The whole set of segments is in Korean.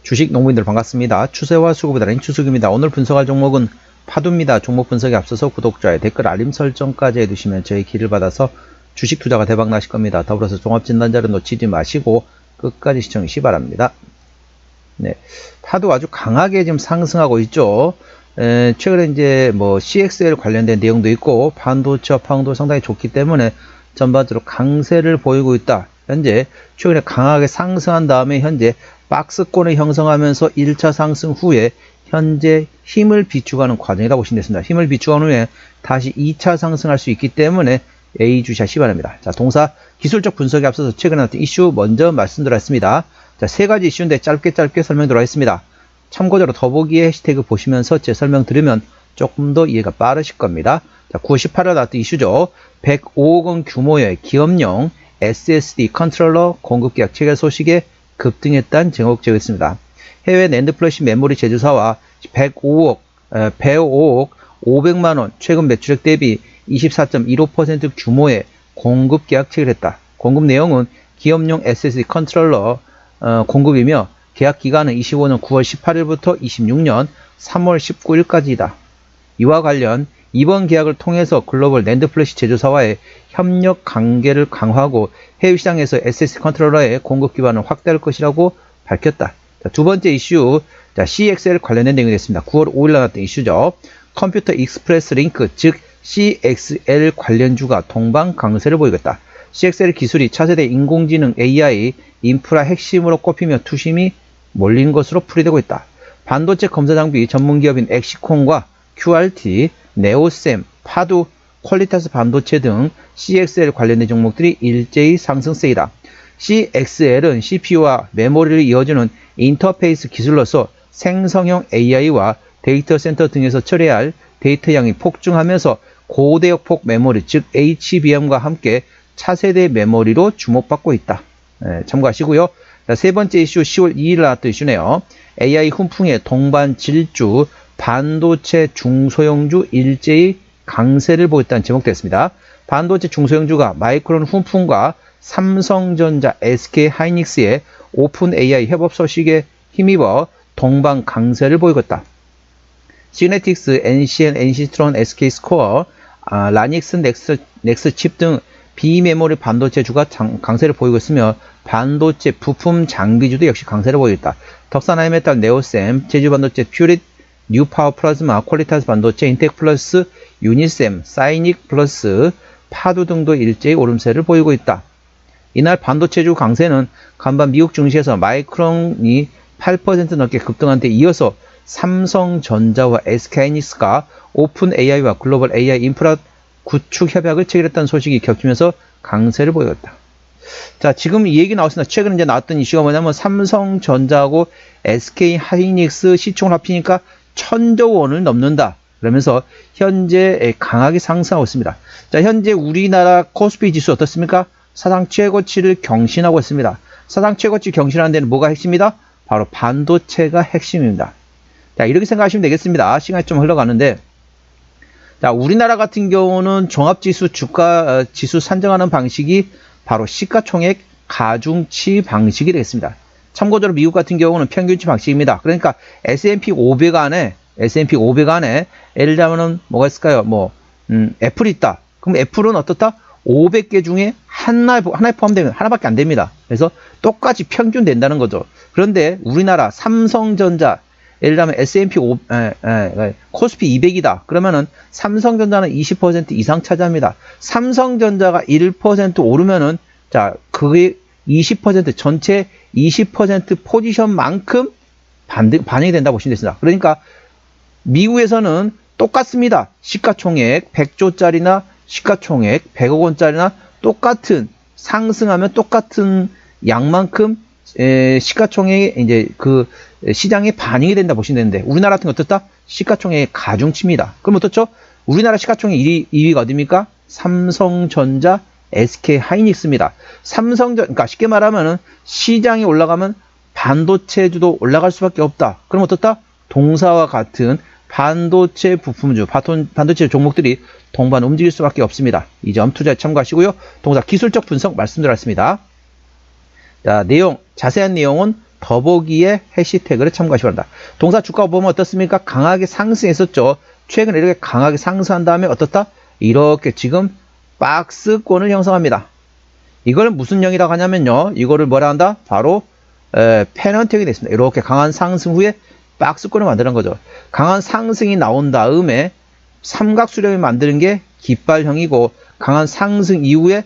주식 농부인들 반갑습니다. 추세와 수급에 따른 추수입니다. 오늘 분석할 종목은 파도입니다. 종목 분석에 앞서서 구독자의 댓글 알림 설정까지 해두시면 저희 길을 받아서 주식 투자가 대박 나실 겁니다. 더불어서 종합진단자를 놓치지 마시고 끝까지 시청하시기 바랍니다. 네, 파도 아주 강하게 지금 상승하고 있죠. 최근에 이제 뭐 CXL 관련된 내용도 있고 반도체 업황도 상당히 좋기 때문에 전반적으로 강세를 보이고 있다. 현재 최근에 강하게 상승한 다음에 현재 박스권을 형성하면서 1차 상승 후에 현재 힘을 비축하는 과정이라고 보시면 되겠습니다. 힘을 비축한 후에 다시 2차 상승할 수 있기 때문에 예의주시하시기 바랍니다. 자, 동사 기술적 분석에 앞서서 최근에 나왔던 이슈 먼저 말씀드렸습니다. 자, 세 가지 이슈인데 짧게 설명드리도록 하겠습니다. 참고적으로 더보기에 해시태그 보시면서 제 설명 들으면 조금 더 이해가 빠르실 겁니다. 자, 9월 18일 나왔던 이슈죠. 105억 원 규모의 기업용 SSD 컨트롤러 공급 계약 체결 소식에 급등했다는 제목 제공했습니다. 해외 낸드 플래시 메모리 제조사와 105억 500만원 최근 매출액 대비 24.15% 규모의 공급 계약 체결했다. 공급 내용은 기업용 SSD 컨트롤러 공급이며 계약 기간은 25년 9월 18일부터 26년 3월 19일까지이다. 이와 관련 이번 계약을 통해서 글로벌 낸드 플래시 제조사와의 협력 관계를 강화하고 해외 시장에서 SSD 컨트롤러의 공급 기반을 확대할 것이라고 밝혔다. 자, 두 번째 이슈, 자, CXL 관련된 내용이 됐습니다. 9월 5일 나왔던 이슈죠. 컴퓨터 익스프레스 링크, 즉 CXL 관련주가 동반 강세를 보이겠다. CXL 기술이 차세대 인공지능 AI 인프라 핵심으로 꼽히며 투심이 몰린 것으로 풀이되고 있다. 반도체 검사 장비 전문기업인 엑시콘과 QRT, 네오셈, 파두, 퀄리타스 반도체 등 CXL 관련된 종목들이 일제히 상승세이다. CXL은 CPU와 메모리를 이어주는 인터페이스 기술로서 생성형 AI와 데이터 센터 등에서 처리해야 할 데이터 양이 폭증하면서 고대역폭 메모리, 즉 HBM과 함께 차세대 메모리로 주목받고 있다. 참고하시고요. 자, 세 번째 이슈 10월 2일 나왔던 이슈네요. AI 훈풍의 동반 질주, 반도체 중소형주 일제히 강세를 보였다는 제목됐습니다. 반도체 중소형주가 마이크론 훈풍과 삼성전자, SK하이닉스의 오픈 AI 협업 소식에 힘입어 동반 강세를 보이겠다. 시그네틱스, NCN, NC트론, SK스코어, 라닉스, 넥스칩 등 비메모리 반도체주가 강세를 보이고 있으며 반도체 부품 장비주도 역시 강세를 보이고 있다. 덕산하이메탈, 네오셈, 제주반도체, 퓨릿, 뉴파워 플라즈마, 퀄리타스 반도체, 인텍플러스, 유니셈, 사이닉 플러스, 파두 등도 일제히 오름세를 보이고 있다. 이날 반도체주 강세는 간밤 미국 증시에서 마이크론이 8% 넘게 급등한 데 이어서 삼성전자와 SK하이닉스가 오픈 AI와 글로벌 AI 인프라 구축 협약을 체결했다는 소식이 겹치면서 강세를 보였다. 자, 지금 이 얘기 나왔습니다. 최근에 이제 나왔던 이슈가 뭐냐면 삼성전자하고 SK하이닉스 시총을 합치니까 1000조 원을 넘는다. 그러면서 현재 강하게 상승하고 있습니다. 자, 현재 우리나라 코스피 지수 어떻습니까? 사상 최고치를 경신하고 있습니다. 사상 최고치 경신하는 데는 뭐가 핵심이다? 바로 반도체가 핵심입니다. 자, 이렇게 생각하시면 되겠습니다. 시간이 좀 흘러가는데, 자, 우리나라 같은 경우는 종합지수 주가 지수 산정하는 방식이 바로 시가총액 가중치 방식이 되겠습니다. 참고적으로 미국 같은 경우는 평균치 방식입니다. 그러니까 S&P 500 안에 예를 들자면은 뭐가 있을까요? 애플이 있다. 그럼 애플은 어떻다? 500개 중에 하나에 포함되면 하나밖에 안 됩니다. 그래서 똑같이 평균 된다는 거죠. 그런데 우리나라 삼성전자, 예를 들면 S&P 코스피 200이다. 그러면은 삼성전자는 20% 이상 차지합니다. 삼성전자가 1% 오르면은, 자, 그게 20% 전체 20% 포지션만큼 반영이 된다고 보시면 됩니다. 그러니까 미국에서는 똑같습니다. 시가총액 100조짜리나 시가총액 100억 원짜리나 똑같은 상승하면 똑같은 양만큼 시가총액이 이제 그 시장에 반영이 된다 보시면 되는데, 우리나라 같은 거 어떻다? 시가총액 가중치입니다. 그럼 어떻죠? 우리나라 시가총액 2위가 어디입니까? 삼성전자, SK하이닉스입니다. 그러니까 쉽게 말하면은 시장이 올라가면 반도체주도 올라갈 수밖에 없다. 그럼 어떻다? 동사와 같은 반도체 부품주, 반도체 종목들이 동반 움직일 수밖에 없습니다. 이 점 투자에 참고하시고요. 동사 기술적 분석 말씀드렸습니다. 자, 자세한 내용은 더보기에 해시태그를 참고하시기 바랍니다. 동사 주가 보면 어떻습니까? 강하게 상승했었죠. 최근에 이렇게 강하게 상승한 다음에 어떻다? 이렇게 지금 박스권을 형성합니다. 이걸 무슨 형이라고 하냐면요. 이거를 뭐라 한다? 바로 페넌트형이 됐습니다. 이렇게 강한 상승 후에 박스권을 만드는 거죠. 강한 상승이 나온 다음에 삼각수렴을 만드는 게 깃발형이고, 강한 상승 이후에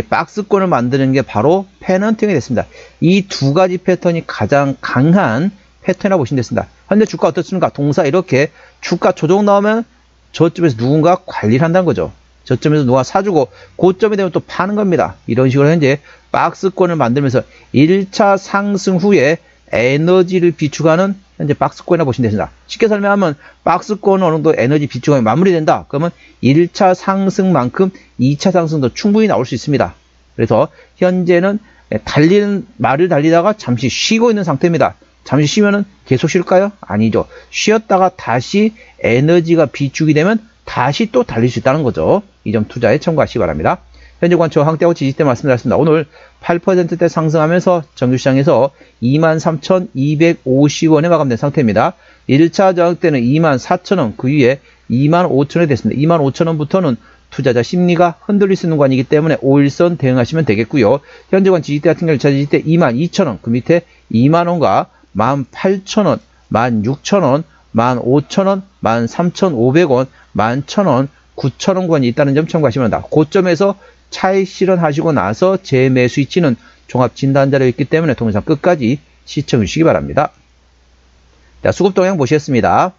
박스권을 만드는 게 바로 페넌트형이 됐습니다. 이 두 가지 패턴이 가장 강한 패턴이라고 보시면 됐습니다. 현재 주가 어떻습니까? 동사 이렇게 주가 조정 나오면 저점에서 누군가 관리를 한다는 거죠. 저점에서 누가 사주고 고점이 되면 또 파는 겁니다. 이런 식으로 현재 박스권을 만들면서 1차 상승 후에 에너지를 비축하는 현재 박스권이라고 보시면 됩니다. 쉽게 설명하면 박스권은 어느 정도 에너지 비축이 마무리된다. 그러면 1차 상승만큼 2차 상승도 충분히 나올 수 있습니다. 그래서 현재는 말을 달리다가 잠시 쉬고 있는 상태입니다. 잠시 쉬면은 계속 쉴까요? 아니죠. 쉬었다가 다시 에너지가 비축이 되면 다시 또 달릴 수 있다는 거죠. 이 점 투자에 참고하시기 바랍니다. 현재 관점 항대하고 지지대 말씀드렸습니다. 오늘 8%대 상승하면서 정규시장에서 23,250원에 마감된 상태입니다. 1차 저항대는 24,000원, 그 위에 25,000원이 됐습니다. 25,000원부터는 투자자 심리가 흔들릴 수 있는 관이기 때문에 5일선 대응하시면 되겠고요. 현재 관 지지대 같은 경우 1차 지지대 22,000원, 그 밑에 2만원과 18,000원, 16,000원, 15,000원, 13,500원, 11,000원, 9,000원 권이 있다는 점 참고하시면 됩니다. 고점에서 차익 실현하시고 나서 재매수 위치는 종합진단자료에 있기 때문에 동영상 끝까지 시청해 주시기 바랍니다. 자, 수급 동향 보시겠습니다.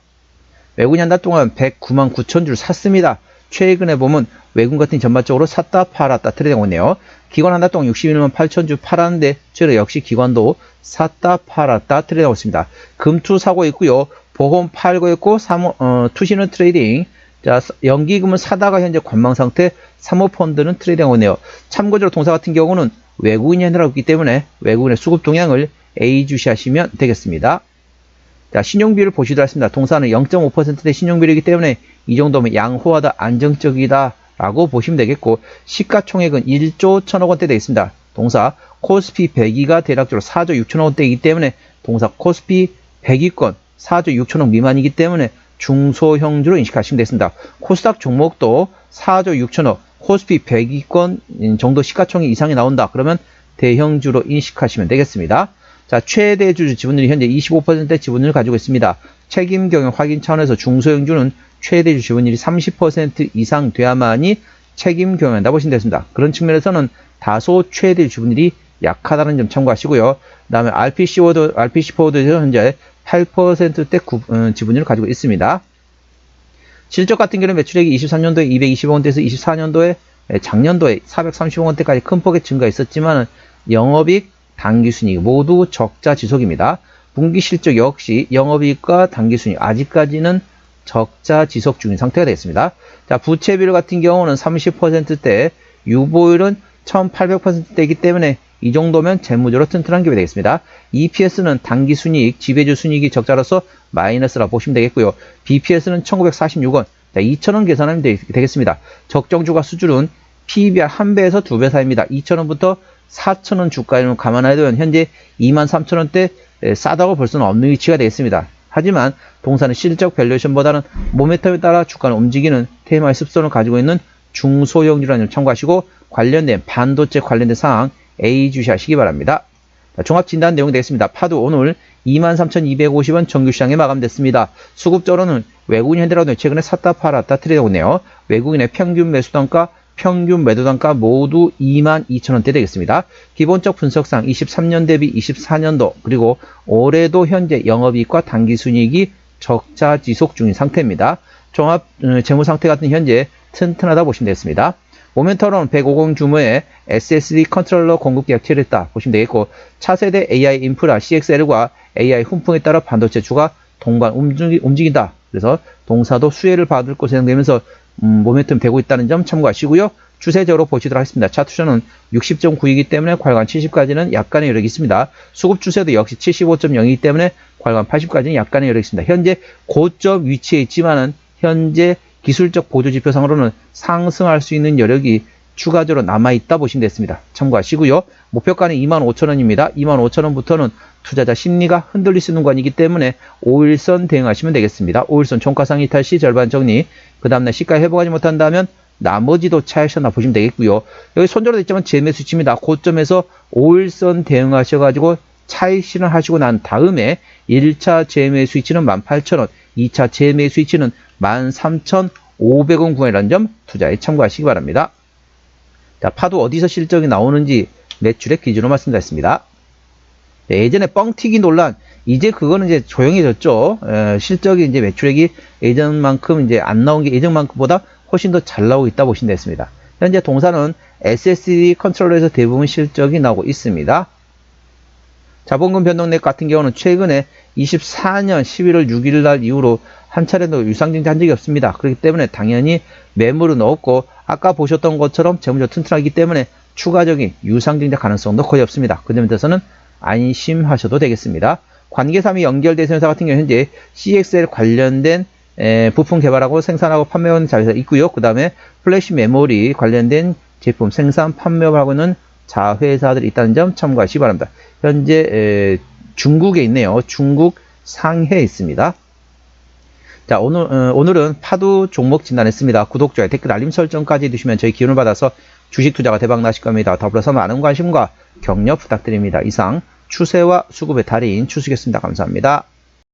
외국인 한 달 동안 109만 9천 줄 샀습니다. 최근에 보면 외국인 같은 전반적으로 샀다 팔았다 트레이딩하고 있네요. 기관 한 달 동안 61만 8천 줄 팔았는데 최근에 역시 기관도 샀다 팔았다 트레이딩하고 있습니다. 금투 사고 있고요. 보험 팔고 있고 투시는 트레이딩. 자, 연기금은 사다가 현재 관망 상태, 사모펀드는 트레이딩하고 있네요. 참고적으로 동사 같은 경우는 외국인이 핸들하고 있기 때문에 외국인의 수급 동향을 A주시하시면 되겠습니다. 자, 신용비율을 보시도록 하겠습니다. 동사는 0.5%대 신용비율이기 때문에 이 정도면 양호하다, 안정적이다 라고 보시면 되겠고, 시가총액은 1조 1천억 원대 되겠습니다. 동사 코스피 100위가 대략적으로 4조 6천억 원대이기 때문에 동사 코스피 100위권 4조 6천억 미만이기 때문에 중소형주로 인식하시면 되겠습니다. 코스닥 종목도 4조 6천억, 코스피 100위권 정도 시가총액 이상이 나온다. 그러면 대형주로 인식하시면 되겠습니다. 자, 최대 주주 지분율이 현재 25%의 지분율을 가지고 있습니다. 책임 경영 확인 차원에서 중소형주는 최대 주주 지분율이 30% 이상 돼야만이 책임 경영한다 보시면 되겠습니다. 그런 측면에서는 다소 최대 지분율이 약하다는 점 참고하시고요. 그 다음에 RPC4도 현재 8%대 지분율을 가지고 있습니다. 실적 같은 경우는 매출액이 23년도에 220억원대에서 24년도에 작년도에 430억원대까지 큰 폭의 증가했었지만 영업이익, 당기순이익 모두 적자 지속입니다. 분기 실적 역시 영업이익과 당기순이익 아직까지는 적자 지속 중인 상태가 되겠습니다. 자, 부채 비율 같은 경우는 30%대, 유보율은 1800%대이기 때문에 이 정도면 재무적으로 튼튼한 기업이 되겠습니다. EPS는 당기순이익, 지배주순이익이 적자로서 마이너스라 보시면 되겠고요. BPS는 1946원, 2,000원 계산하면 되겠습니다. 적정주가 수준은 PBR 1배에서 2배 사이입니다. 2,000원부터 4,000원 주가를 감안해도 현재 23,000원대 싸다고 볼 수는 없는 위치가 되겠습니다. 하지만 동사는 실적 밸류에이션보다는 모멘텀에 따라 주가를 움직이는 테마의 습성을 가지고 있는 중소형주라는 점 참고하시고, 관련된 반도체 관련된 사항 A 주시하시기 바랍니다. 자, 종합진단 내용이 되겠습니다. 파도 오늘 23,250원 정규시장에 마감됐습니다. 수급적으로는 외국인 현대라도 최근에 샀다 팔았다 트레이드하고 있네요. 외국인의 평균 매수단가, 평균 매도단가 모두 22,000원대 되겠습니다. 기본적 분석상 23년 대비 24년도 그리고 올해도 현재 영업이익과 당기순이익이 적자 지속 중인 상태입니다. 종합 재무상태 같은 현재 튼튼하다 보시면 되겠습니다. 모멘텀은 150 규모의 SSD 컨트롤러 공급 계약 체결했다 보시면 되겠고, 차세대 AI 인프라 CXL과 AI 훈풍에 따라 반도체 주가 동반 움직인다. 그래서 동사도 수혜를 받을 것으로 예상되면서 모멘텀 되고 있다는 점 참고하시고요. 추세적으로 보시도록 하겠습니다. 차트쇼는 60.9이기 때문에 괄관 70까지는 약간의 여력이 있습니다. 수급 추세도 역시 75.0이기 때문에 괄관 80까지는 약간의 여력이 있습니다. 현재 고점 위치에 있지만은 현재 기술적 보조지표상으로는 상승할 수 있는 여력이 추가적으로 남아있다 보시면 되겠습니다. 참고하시고요. 목표가는 25,000원입니다. 25,000원부터는 투자자 심리가 흔들릴 수 있는 구간이기 때문에 5일선 대응하시면 되겠습니다. 5일선 종가상 이탈 시 절반 정리, 그 다음날 시가 회복하지 못한다면 나머지도 차익선나 보시면 되겠고요. 여기 손절도 있지만 재매수 위치입니다. 고점에서 5일선 대응하셔가지고 차익 실현하시고 난 다음에 1차 재매수 위치는 18,000원, 2차 재매수 위치는 13,500원 구간이라는 점 투자에 참고하시기 바랍니다. 자, 파도 어디서 실적이 나오는지 매출액 기준으로 말씀드렸습니다. 네, 예전에 뻥튀기 논란, 이제 그거는 이제 조용해졌죠. 실적이 이제 매출액이 예전만큼 이제 안 나온 게 예전만큼보다 훨씬 더 잘 나오고 있다 보시면 되겠습니다. 현재 동사는 SSD 컨트롤러에서 대부분 실적이 나오고 있습니다. 자본금 변동액 같은 경우는 최근에 24년 11월 6일 날 이후로 한 차례도 유상증자한 적이 없습니다. 그렇기 때문에 당연히 매물은 없고 아까 보셨던 것처럼 재무적 튼튼하기 때문에 추가적인 유상증자 가능성도 거의 없습니다. 그 점에 대해서는 안심하셔도 되겠습니다. 관계사미 연결대선 회사 같은 경우 현재 CXL 관련된 부품 개발하고 생산하고 판매하는 자회사 있고요. 그 다음에 플래시 메모리 관련된 제품 생산 판매하고 있는 자회사들이 있다는 점 참고하시기 바랍니다. 현재 중국에 있네요. 중국 상해에 있습니다. 자, 오늘은 파도 종목 진단했습니다. 구독, 좋아요, 댓글, 알림 설정까지 해주시면 저희 기운을 받아서 주식 투자가 대박 나실 겁니다. 더불어서 많은 관심과 격려 부탁드립니다. 이상 추세와 수급의 달인 추수겠습니다. 감사합니다.